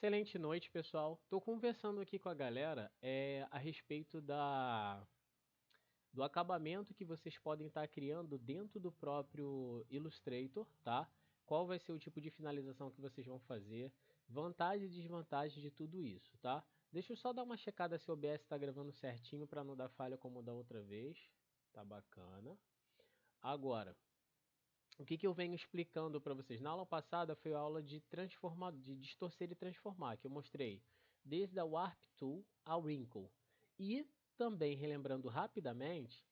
Excelente noite, pessoal. Estou conversando aqui com a galera a respeito do acabamento que vocês podem estar criando dentro do próprio Illustrator, tá? Qual vai ser o tipo de finalização que vocês vão fazer, vantagem e desvantagem de tudo isso, tá? Deixa eu só dar uma checada se o OBS está gravando certinho para não dar falha como da outra vez. Tá bacana. Agora, o que eu venho explicando para vocês? Na aula passada foi a aula de transformar, de distorcer e transformar, que eu mostrei desde a Warp Tool ao Wrinkle. E também, relembrando rapidamente,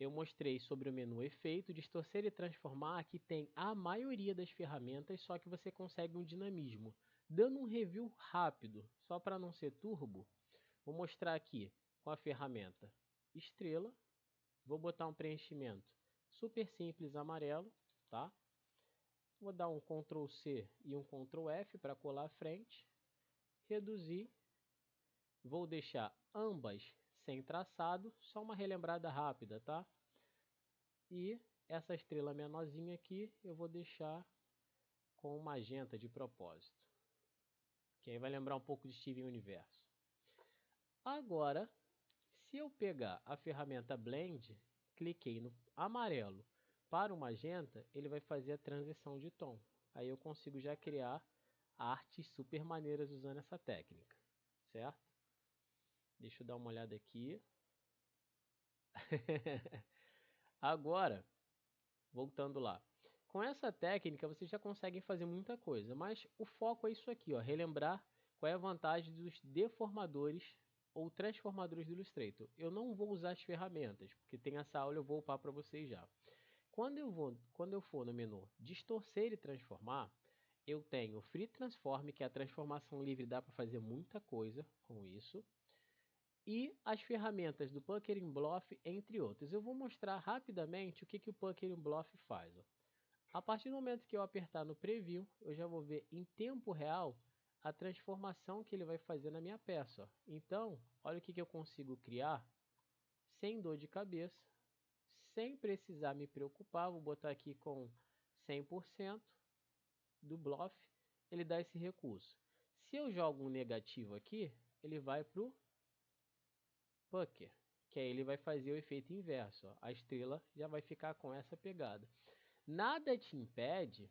eu mostrei sobre o menu Efeito, Distorcer e Transformar, que tem a maioria das ferramentas, só que você consegue um dinamismo. Dando um review rápido, só para não ser turbo, vou mostrar aqui com a ferramenta Estrela. Vou botar um preenchimento super simples amarelo, tá? Vou dar um Ctrl C e um Ctrl F para colar a frente. Reduzir. Vou deixar ambas sem traçado, só uma relembrada rápida, tá? E essa estrela menorzinha aqui eu vou deixar com magenta de propósito. Que aí vai lembrar um pouco de Steven Universo. Agora, se eu pegar a ferramenta Blend, cliquei no amarelo para o magenta, ele vai fazer a transição de tom. Aí eu consigo já criar artes super maneiras usando essa técnica, certo? Deixa eu dar uma olhada aqui. Agora, voltando lá. Com essa técnica, vocês já conseguem fazer muita coisa, mas o foco é isso aqui, ó, relembrar qual é a vantagem dos deformadores ou transformadores do Illustrator. Eu não vou usar as ferramentas, porque tem essa aula eu vou upar para vocês já. Quando eu for no menu Distorcer e Transformar, eu tenho Free Transform, que é a transformação livre, dá para fazer muita coisa com isso. E as ferramentas do Pucker and Bluff, entre outras. Eu vou mostrar rapidamente o que o Pucker and Bluff faz. Ó. A partir do momento que eu apertar no Preview, eu já vou ver em tempo real a transformação que ele vai fazer na minha peça. Ó. Então, olha o que eu consigo criar sem dor de cabeça, sem precisar me preocupar. Vou botar aqui com 100% do Bluff, ele dá esse recurso. Se eu jogo um negativo aqui, ele vai para o Pucker, que aí ele vai fazer o efeito inverso. Ó. A estrela já vai ficar com essa pegada. Nada te impede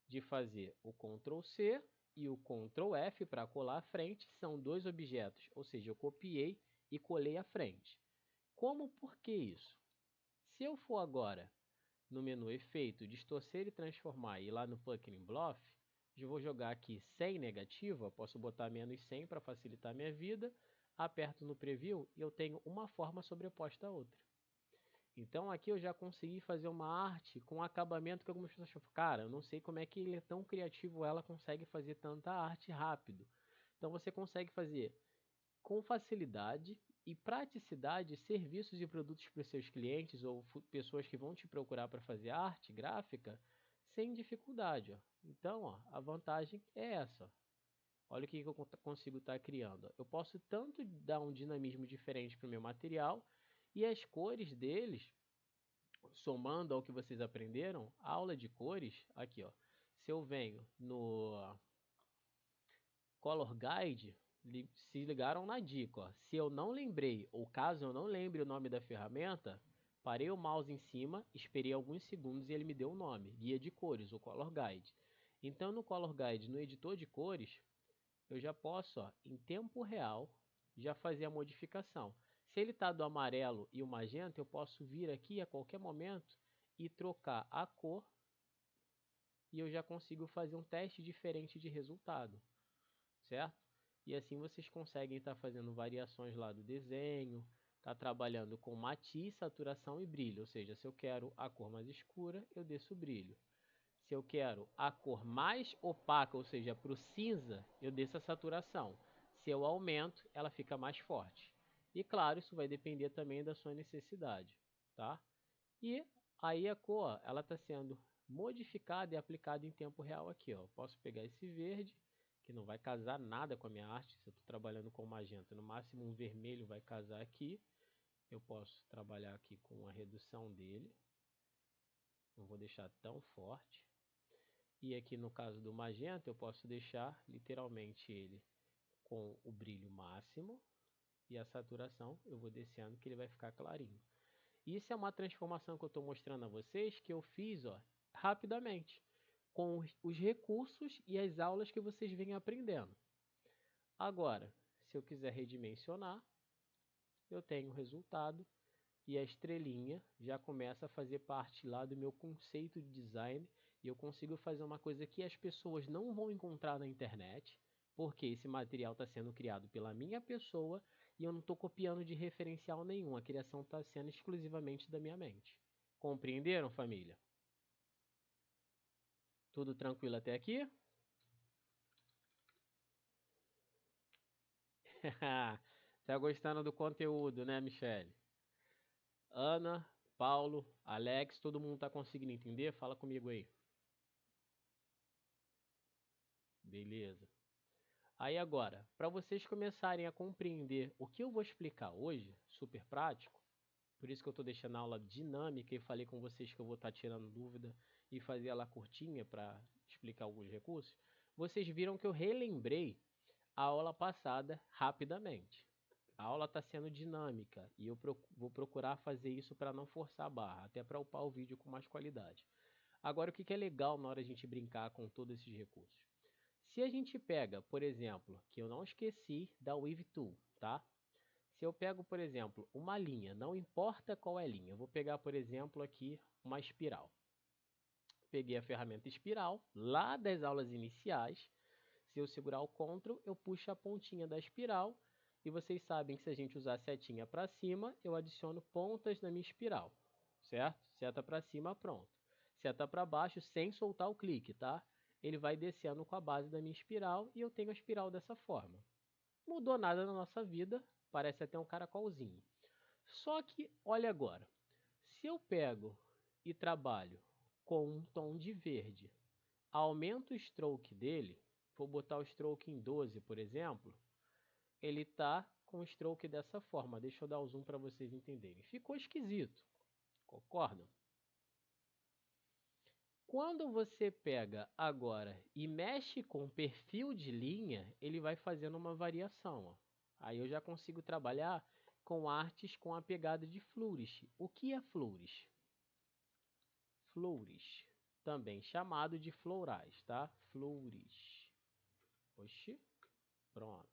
de fazer o Ctrl C e o Ctrl F para colar a frente. São dois objetos, ou seja, eu copiei e colei a frente. Como por que isso? Se eu for agora no menu Efeito, Distorcer e Transformar e ir lá no Pucker and Bluff, eu vou jogar aqui 100 negativa, posso botar menos 100 para facilitar a minha vida, aperto no Preview e eu tenho uma forma sobreposta à outra. Então aqui eu já consegui fazer uma arte com acabamento que algumas pessoas falam, cara, eu não sei como é que ele é tão criativo, ela consegue fazer tanta arte rápido. Então você consegue fazer com facilidade e praticidade serviços e produtos para os seus clientes ou pessoas que vão te procurar para fazer arte gráfica sem dificuldade. Ó. Então, ó, a vantagem é essa. Ó. Olha o que eu consigo estar criando. Eu posso tanto dar um dinamismo diferente para o meu material e as cores deles, somando ao que vocês aprenderam, a aula de cores, aqui ó, se eu venho no Color Guide, se ligaram na dica, ó. Se eu não lembrei, ou caso eu não lembre o nome da ferramenta, parei o mouse em cima, esperei alguns segundos e ele me deu o nome, Guia de Cores, o Color Guide. Então no Color Guide, no editor de cores, eu já posso, ó, em tempo real, já fazer a modificação. Se ele está do amarelo e o magenta, eu posso vir aqui a qualquer momento e trocar a cor e eu já consigo fazer um teste diferente de resultado, certo? E assim vocês conseguem estar fazendo variações lá do desenho, tá trabalhando com matiz, saturação e brilho, ou seja, se eu quero a cor mais escura, eu desço o brilho. Se eu quero a cor mais opaca, ou seja, para o cinza, eu desço a saturação. Se eu aumento, ela fica mais forte. E claro, isso vai depender também da sua necessidade, tá? E aí a cor, ela está sendo modificada e aplicada em tempo real aqui, ó. Posso pegar esse verde, que não vai casar nada com a minha arte, se eu estou trabalhando com magenta, no máximo um vermelho vai casar aqui. Eu posso trabalhar aqui com a redução dele, não vou deixar tão forte. E aqui no caso do magenta, eu posso deixar literalmente ele com o brilho máximo e a saturação eu vou descendo que ele vai ficar clarinho. Isso é uma transformação que eu estou mostrando a vocês que eu fiz rapidamente, com os recursos e as aulas que vocês vêm aprendendo. Agora, se eu quiser redimensionar, eu tenho o resultado e a estrelinha já começa a fazer parte lá do meu conceito de design e eu consigo fazer uma coisa que as pessoas não vão encontrar na internet, porque esse material está sendo criado pela minha pessoa e eu não estou copiando de referencial nenhum, a criação está sendo exclusivamente da minha mente. Compreenderam, família? Tudo tranquilo até aqui? Tá gostando do conteúdo, né, Michele? Ana, Paulo, Alex, todo mundo tá conseguindo entender? Fala comigo aí. Beleza. Aí agora, para vocês começarem a compreender o que eu vou explicar hoje, super prático, por isso que eu estou deixando a aula dinâmica e falei com vocês que eu vou estar tirando dúvida e fazer ela curtinha para explicar alguns recursos, vocês viram que eu relembrei a aula passada rapidamente. A aula está sendo dinâmica e eu vou procurar fazer isso para não forçar a barra, até para upar o vídeo com mais qualidade. Agora, o que é legal na hora de a gente brincar com todos esses recursos? Se a gente pega, por exemplo, que eu não esqueci da Weave Tool, tá? Se eu pego, por exemplo, uma linha, não importa qual é a linha, eu vou pegar, por exemplo, aqui uma espiral. Peguei a ferramenta espiral, lá das aulas iniciais. Se eu segurar o CTRL, eu puxo a pontinha da espiral. E vocês sabem que se a gente usar a setinha para cima, eu adiciono pontas na minha espiral, certo? Seta para cima, pronto. Seta para baixo, sem soltar o clique, tá? Ele vai descendo com a base da minha espiral e eu tenho a espiral dessa forma. Mudou nada na nossa vida, parece até um caracolzinho. Só que, olha agora, se eu pego e trabalho com um tom de verde, aumento o stroke dele, vou botar o stroke em 12, por exemplo, ele está com o stroke dessa forma. Deixa eu dar o zoom para vocês entenderem. Ficou esquisito, concordam? Quando você pega agora e mexe com o perfil de linha, ele vai fazendo uma variação. Ó. Aí eu já consigo trabalhar com artes com a pegada de flourish. O que é flourish? Flourish, também chamado de florais, tá? Flourish. Oxi, pronto.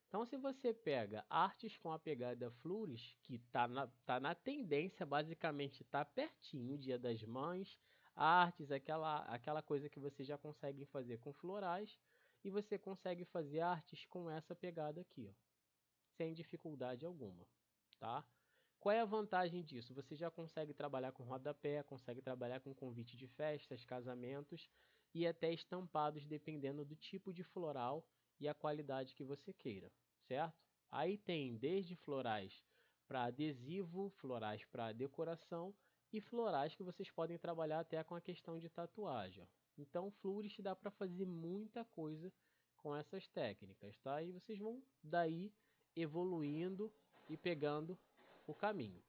Então, se você pega artes com a pegada flourish, que tá na tendência, basicamente tá pertinho, Dia das Mães, artes, aquela coisa que você já consegue fazer com florais, e você consegue fazer artes com essa pegada aqui, ó, sem dificuldade alguma, tá? Qual é a vantagem disso? Você já consegue trabalhar com rodapé, consegue trabalhar com convite de festas, casamentos e até estampados, dependendo do tipo de floral e a qualidade que você queira, certo? Aí tem desde florais para adesivo, florais para decoração e florais que vocês podem trabalhar até com a questão de tatuagem. Ó. Então, flores dá para fazer muita coisa com essas técnicas, tá? E vocês vão daí evoluindo e pegando o caminho.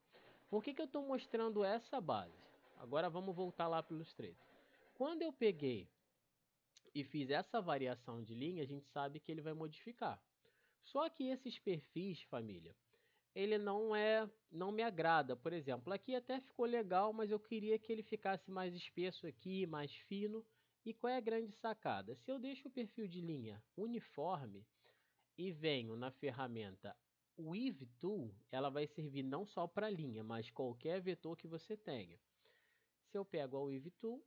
Por que eu estou mostrando essa base? Agora vamos voltar lá para o Illustrator. Quando eu peguei e fiz essa variação de linha, a gente sabe que ele vai modificar. Só que esses perfis, família, ele não me agrada. Por exemplo, aqui até ficou legal, mas eu queria que ele ficasse mais espesso aqui, mais fino. E qual é a grande sacada? Se eu deixo o perfil de linha uniforme e venho na ferramenta Weave Tool, ela vai servir não só para linha, mas qualquer vetor que você tenha. Se eu pego a Weave Tool,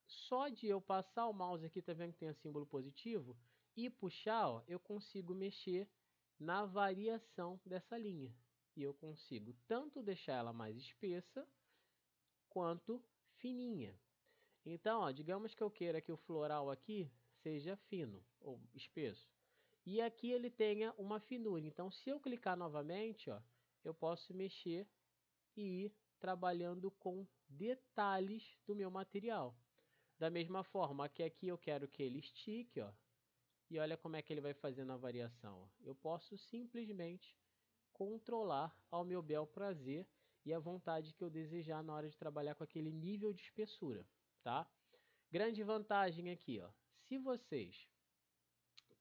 só de eu passar o mouse aqui, tá vendo que tem o símbolo positivo? E puxar, ó, eu consigo mexer na variação dessa linha. E eu consigo tanto deixar ela mais espessa, quanto fininha. Então, ó, digamos que eu queira que o floral aqui seja fino, ou espesso. E aqui ele tenha uma finura. Então, se eu clicar novamente, ó, eu posso mexer e ir trabalhando com detalhes do meu material. Da mesma forma que aqui eu quero que ele estique, ó, e olha como é que ele vai fazendo a variação. Ó. Eu posso simplesmente controlar ao meu bel prazer e a vontade que eu desejar na hora de trabalhar com aquele nível de espessura, tá? Grande vantagem aqui, ó. Se vocês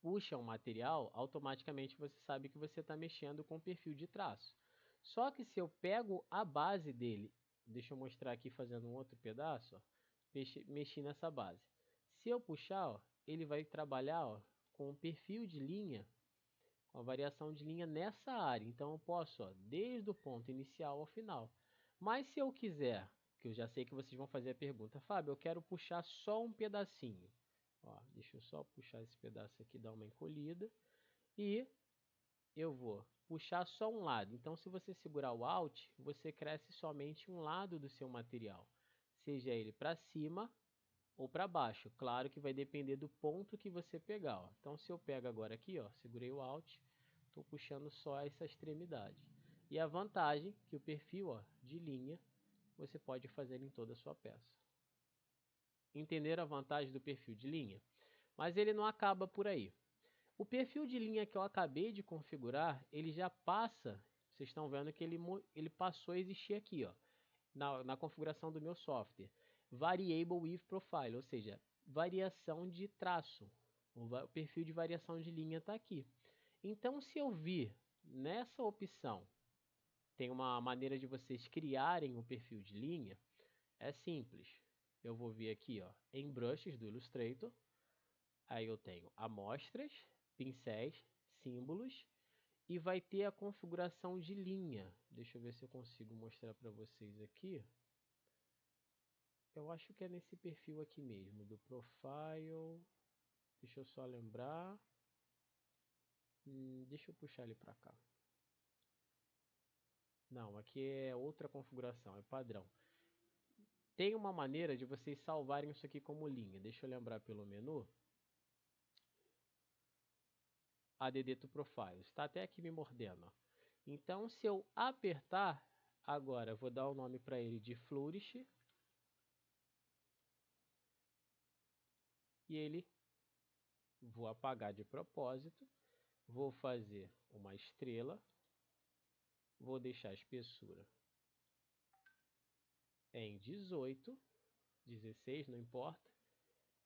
puxam o material, automaticamente você sabe que você está mexendo com o perfil de traço. Só que se eu pego a base dele, deixa eu mostrar aqui fazendo um outro pedaço, ó, mexi nessa base. Se eu puxar, ó, ele vai trabalhar, ó, com o perfil de linha, com a variação de linha nessa área. Então eu posso, ó, desde o ponto inicial ao final. Mas se eu quiser, que eu já sei que vocês vão fazer a pergunta, Fábio, eu quero puxar só um pedacinho. Ó, deixa eu só puxar esse pedaço aqui, dar uma encolhida. E eu vou puxar só um lado. Então, se você segurar o Alt, você cresce somente um lado do seu material. Seja ele para cima ou para baixo. Claro que vai depender do ponto que você pegar. Ó. Então, se eu pego agora aqui, ó, segurei o Alt, estou puxando só essa extremidade. E a vantagem que o perfil, ó, de linha você pode fazer em toda a sua peça. Entenderam a vantagem do perfil de linha? Mas ele não acaba por aí. O perfil de linha que eu acabei de configurar, ele já passa, vocês estão vendo que ele passou a existir aqui, ó, na configuração do meu software. Variable with Profile, ou seja, variação de traço. O perfil de variação de linha está aqui. Então, se eu vir nessa opção, tem uma maneira de vocês criarem um perfil de linha, é simples. Eu vou vir aqui, ó, em brushes do Illustrator. Aí eu tenho amostras, pincéis, símbolos e vai ter a configuração de linha. Deixa eu ver se eu consigo mostrar para vocês aqui. Eu acho que é nesse perfil aqui mesmo, do Profile. Deixa eu só lembrar. Deixa eu puxar ele para cá. Não, aqui é outra configuração, é padrão. Tem uma maneira de vocês salvarem isso aqui como linha. Deixa eu lembrar pelo menu. ADD to Profile. Está até aqui me mordendo. Ó. Então, se eu apertar, agora eu vou dar o nome para ele de Flourish. E ele, vou apagar de propósito. Vou fazer uma estrela. Vou deixar a espessura em 18, 16, não importa.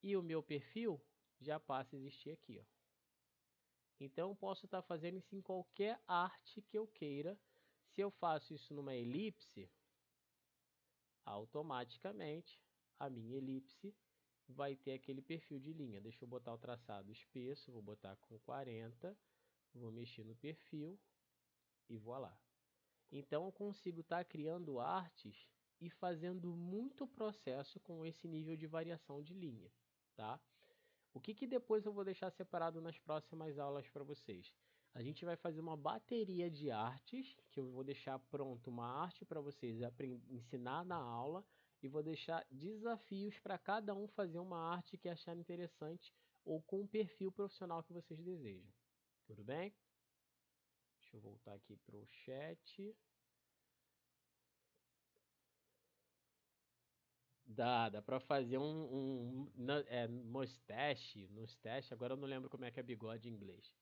E o meu perfil já passa a existir aqui. Ó. Então, eu posso estar fazendo isso em qualquer arte que eu queira. Se eu faço isso numa elipse, automaticamente a minha elipse vai ter aquele perfil de linha. Deixa eu botar o traçado espesso, vou botar com 40, vou mexer no perfil e voilá. Então eu consigo estar criando artes e fazendo muito processo com esse nível de variação de linha, tá? O que depois eu vou deixar separado nas próximas aulas para vocês? A gente vai fazer uma bateria de artes, que eu vou deixar pronto uma arte para vocês ensinar na aula, e vou deixar desafios para cada um fazer uma arte que achar interessante ou com o perfil profissional que vocês desejam. Tudo bem? Deixa eu voltar aqui para o chat. Dá para fazer mustache, agora eu não lembro como é que é bigode em inglês.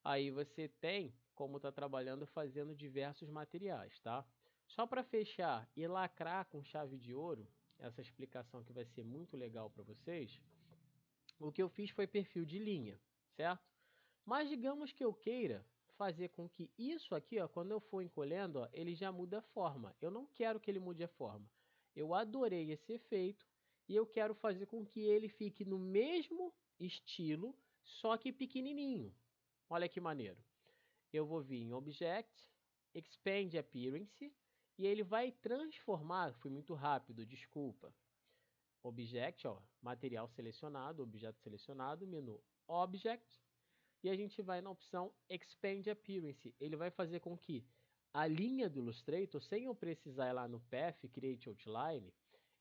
Aí você tem como está trabalhando fazendo diversos materiais, tá? Só para fechar e lacrar com chave de ouro, essa explicação que vai ser muito legal para vocês, o que eu fiz foi perfil de linha, certo? Mas digamos que eu queira fazer com que isso aqui, ó, quando eu for encolhendo, ó, ele já muda a forma. Eu não quero que ele mude a forma. Eu adorei esse efeito e eu quero fazer com que ele fique no mesmo estilo, só que pequenininho. Olha que maneiro. Eu vou vir em Object, Expand Appearance, e ele vai transformar, fui muito rápido, desculpa. Object, ó, material selecionado, objeto selecionado, menu Object, e a gente vai na opção Expand Appearance. Ele vai fazer com que a linha do Illustrator, sem eu precisar ir lá no Path, Create Outline,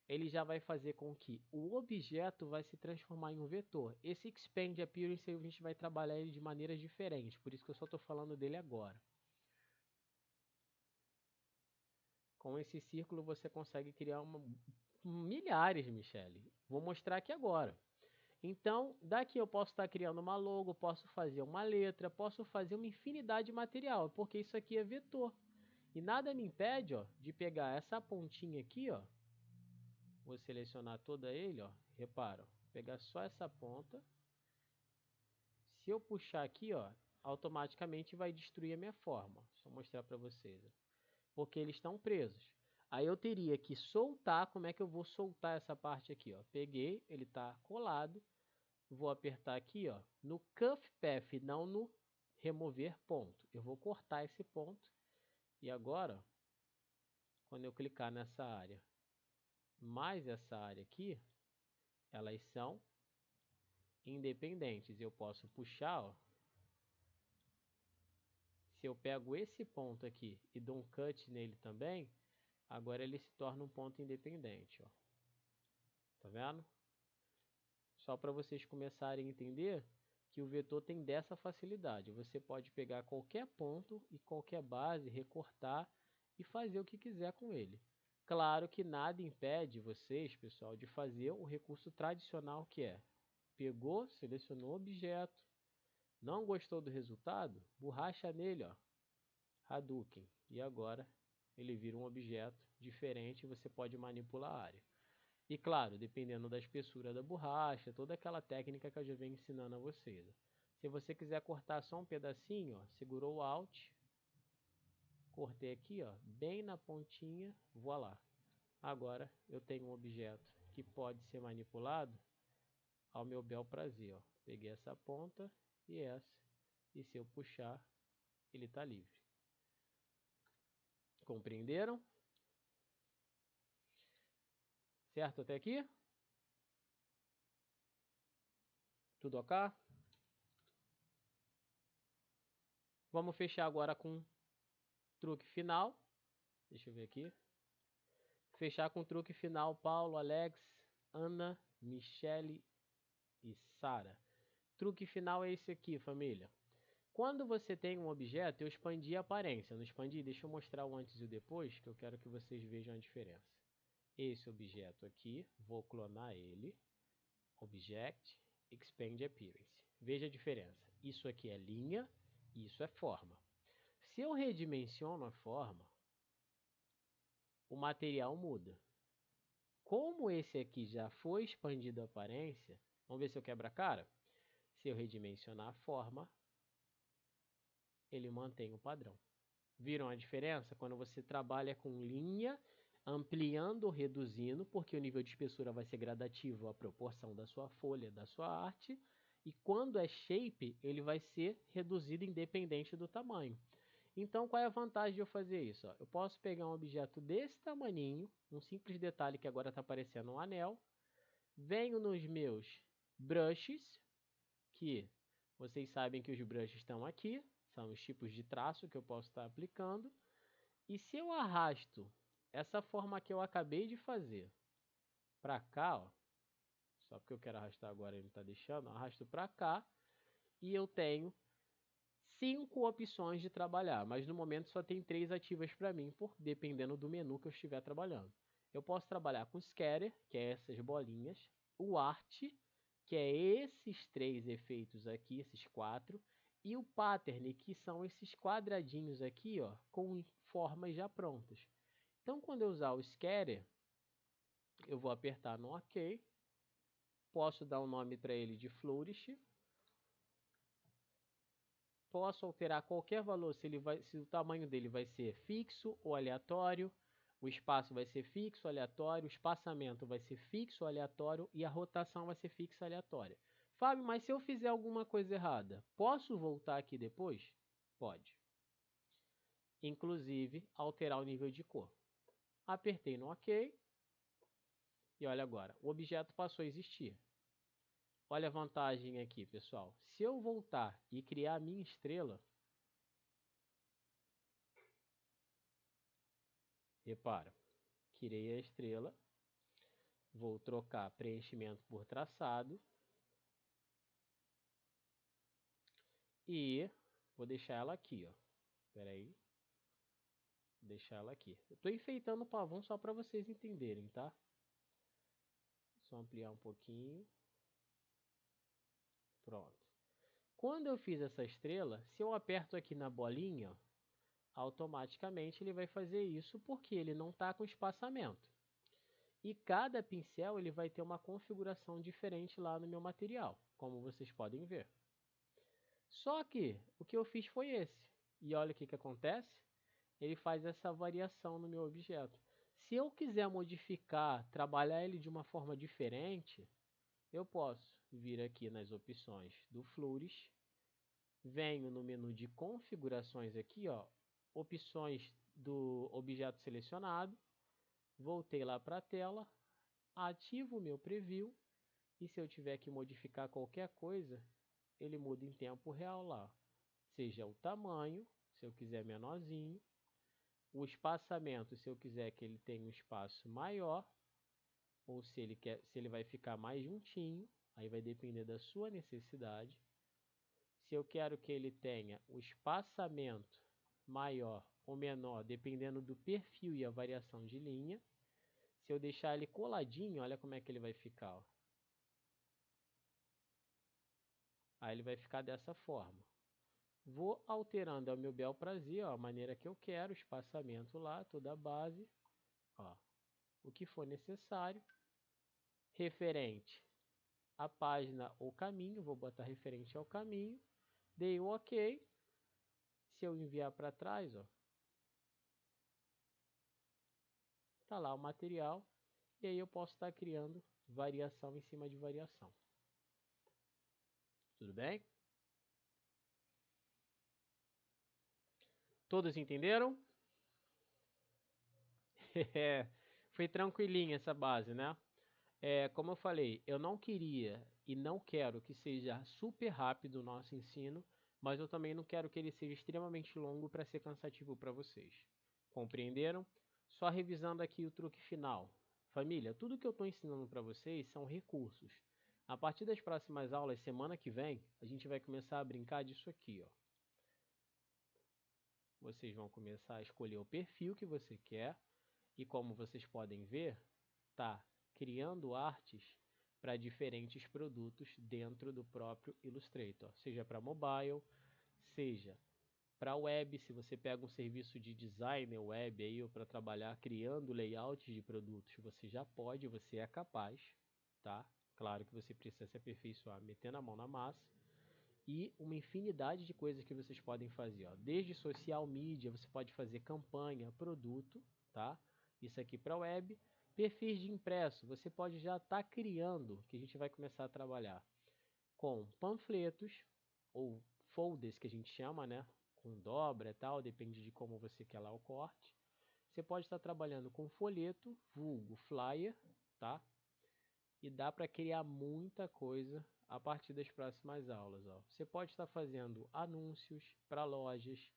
ele já vai fazer com que o objeto vai se transformar em um vetor. Esse Expand Appearance a gente vai trabalhar ele de maneiras diferentes, por isso que eu só estou falando dele agora. Com esse círculo você consegue criar milhares, Michele. Vou mostrar aqui agora. Então, daqui eu posso estar criando uma logo, posso fazer uma letra, posso fazer uma infinidade de material, porque isso aqui é vetor. E nada me impede, ó, de pegar essa pontinha aqui, ó, vou selecionar toda ele, ó, Repara, ó, vou pegar só essa ponta. Se eu puxar aqui, ó, automaticamente vai destruir a minha forma. Deixa eu mostrar para vocês. Ó. Porque eles estão presos. Aí eu teria que soltar. Como é que eu vou soltar essa parte aqui? Ó? Peguei, ele está colado. Vou apertar aqui, ó, no Cuff Path, não no remover ponto. Eu vou cortar esse ponto. E agora, ó, quando eu clicar nessa área, mais essa área aqui, elas são independentes. Eu posso puxar, ó. Se eu pego esse ponto aqui e dou um cut nele também, agora ele se torna um ponto independente, ó. Tá vendo? Só para vocês começarem a entender que o vetor tem dessa facilidade. Você pode pegar qualquer ponto e qualquer base, recortar e fazer o que quiser com ele. Claro que nada impede vocês, pessoal, de fazer o recurso tradicional que é: pegou, selecionou o objeto, não gostou do resultado, borracha nele, ó, Hadouken. E agora ele vira um objeto diferente e você pode manipular a área. E claro, dependendo da espessura da borracha, toda aquela técnica que eu já venho ensinando a vocês. Se você quiser cortar só um pedacinho, ó, segurou o Alt, cortei aqui, ó, bem na pontinha, voilá. Agora eu tenho um objeto que pode ser manipulado ao meu bel prazer. Ó. Peguei essa ponta e essa, e se eu puxar, ele está livre. Compreenderam? Certo até aqui? Tudo ok? Vamos fechar agora com truque final. Deixa eu ver aqui. Fechar com truque final, Paulo, Alex, Ana, Michele e Sara. Truque final é esse aqui, família. Quando você tem um objeto, eu expandi a aparência. Não expandi? Deixa eu mostrar o antes e o depois, que eu quero que vocês vejam a diferença. Esse objeto aqui, vou clonar ele. Object, Expand Appearance. Veja a diferença. Isso aqui é linha, isso é forma. Se eu redimensiono a forma, o material muda. Como esse aqui já foi expandido a aparência, vamos ver se eu quebro a cara? Se eu redimensionar a forma, ele mantém o padrão. Viram a diferença? Quando você trabalha com linha, ampliando ou reduzindo, porque o nível de espessura vai ser gradativo à proporção da sua folha, da sua arte, e quando é shape, ele vai ser reduzido independente do tamanho. Então, qual é a vantagem de eu fazer isso? Eu posso pegar um objeto desse tamaninho, um simples detalhe que agora está aparecendo um anel, venho nos meus brushes, que vocês sabem que os brushes estão aqui, são os tipos de traço que eu posso estar aplicando, e se eu arrasto essa forma que eu acabei de fazer para cá, ó, só porque eu quero arrastar agora ele está deixando, arrasto para cá, e eu tenho 5 opções de trabalhar, mas no momento só tem 3 ativas para mim, dependendo do menu que eu estiver trabalhando. Eu posso trabalhar com o Scatter, que é essas bolinhas, o Art, que é esses 3 efeitos aqui, esses 4, e o Pattern, que são esses quadradinhos aqui, ó, com formas já prontas. Então, quando eu usar o Scatter, eu vou apertar no OK, posso dar um nome para ele de Flourish, posso alterar qualquer valor, se o tamanho dele vai ser fixo ou aleatório, o espaço vai ser fixo ou aleatório, o espaçamento vai ser fixo ou aleatório e a rotação vai ser fixa ou aleatória. Fábio, mas se eu fizer alguma coisa errada, posso voltar aqui depois? Pode. Inclusive, alterar o nível de cor. Apertei no OK. E olha agora, o objeto passou a existir. Olha a vantagem aqui, pessoal. Se eu voltar e criar a minha estrela, repara, criei a estrela, vou trocar preenchimento por traçado e vou deixar ela aqui, ó. Espera aí. Vou deixar ela aqui. Eu estou enfeitando o pavão só para vocês entenderem, tá? Só ampliar um pouquinho. Pronto. Quando eu fiz essa estrela, se eu aperto aqui na bolinha, ó, automaticamente ele vai fazer isso porque ele não está com espaçamento. E cada pincel ele vai ter uma configuração diferente lá no meu material, como vocês podem ver. Só que o que eu fiz foi esse. E olha o que acontece. Ele faz essa variação no meu objeto. Se eu quiser modificar, trabalhar ele de uma forma diferente, eu posso vir aqui nas opções do Flores, venho no menu de configurações aqui, ó, opções do objeto selecionado, voltei lá para a tela, ativo o meu preview e se eu tiver que modificar qualquer coisa, ele muda em tempo real lá. Seja o tamanho, se eu quiser menorzinho, o espaçamento, se eu quiser que ele tenha um espaço maior, ou se ele vai ficar mais juntinho, aí vai depender da sua necessidade. Se eu quero que ele tenha o espaçamento maior ou menor, dependendo do perfil e a variação de linha. Se eu deixar ele coladinho, olha como é que ele vai ficar. Ó. Aí ele vai ficar dessa forma. Vou alterando ao meu bel prazer, ó, a maneira que eu quero, o espaçamento lá, toda a base, ó, o que for necessário. Referente à página ou caminho, vou botar referente ao caminho. Dei o OK. Se eu enviar para trás, ó, tá lá o material. E aí eu posso estar criando variação em cima de variação. Tudo bem? Todos entenderam? Foi tranquilinha essa base, né? Como eu falei, eu não queria e não quero que seja super rápido o nosso ensino, mas eu também não quero que ele seja extremamente longo para ser cansativo para vocês. Compreenderam? Só revisando aqui o truque final. Família, tudo que eu estou ensinando para vocês são recursos. A partir das próximas aulas, semana que vem, a gente vai começar a brincar disso aqui, ó. Vocês vão começar a escolher o perfil que você quer e como vocês podem ver, tá criando artes para diferentes produtos dentro do próprio Illustrator, seja para mobile, seja para web, se você pega um serviço de designer web aí ou para trabalhar criando layouts de produtos, você já pode, você é capaz, tá? Claro que você precisa se aperfeiçoar, metendo a mão na massa. E uma infinidade de coisas que vocês podem fazer, ó. Desde social media, você pode fazer campanha, produto, tá? Isso aqui para web. Perfis de impresso, você pode já estar criando, que a gente vai começar a trabalhar com panfletos ou folders que a gente chama, né? Com dobra e tal, depende de como você quer lá o corte. Você pode estar trabalhando com folheto, vulgo flyer, tá? E dá para criar muita coisa a partir das próximas aulas. Ó. Você pode estar fazendo anúncios para lojas,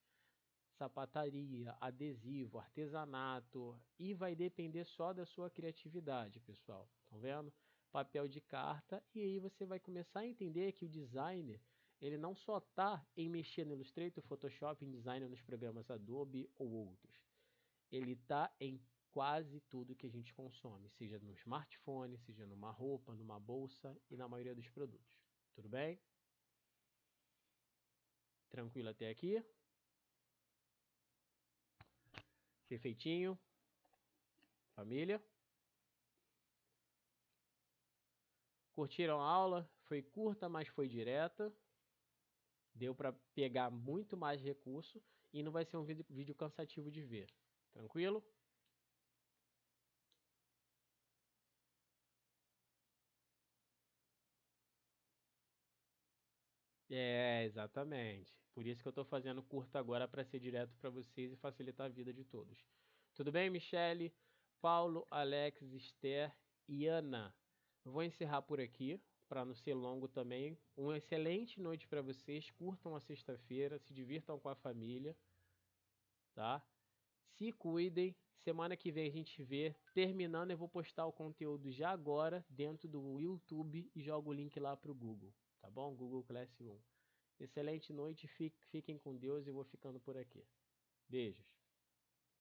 sapataria, adesivo, artesanato e vai depender só da sua criatividade, pessoal. Estão vendo? Papel de carta e aí você vai começar a entender que o designer ele não só está em mexer no Illustrator, Photoshop, InDesign nos programas Adobe ou outros. Ele está em quase tudo que a gente consome, seja no smartphone, seja numa roupa, numa bolsa e na maioria dos produtos. Tudo bem? Tranquilo até aqui? Perfeitinho? Família? Curtiram a aula? Foi curta, mas foi direta. Deu para pegar muito mais recurso e não vai ser um vídeo cansativo de ver. Tranquilo? Exatamente. Por isso que eu estou fazendo curto agora para ser direto para vocês e facilitar a vida de todos. Tudo bem, Michele, Paulo, Alex, Esther e Ana? Vou encerrar por aqui, para não ser longo também. Uma excelente noite para vocês. Curtam a sexta-feira, se divirtam com a família, tá? Se cuidem. Semana que vem a gente vê. Terminando, eu vou postar o conteúdo já agora dentro do YouTube e jogo o link lá para o Google, tá bom? Google Classroom. Excelente noite, fiquem com Deus e vou ficando por aqui. Beijos.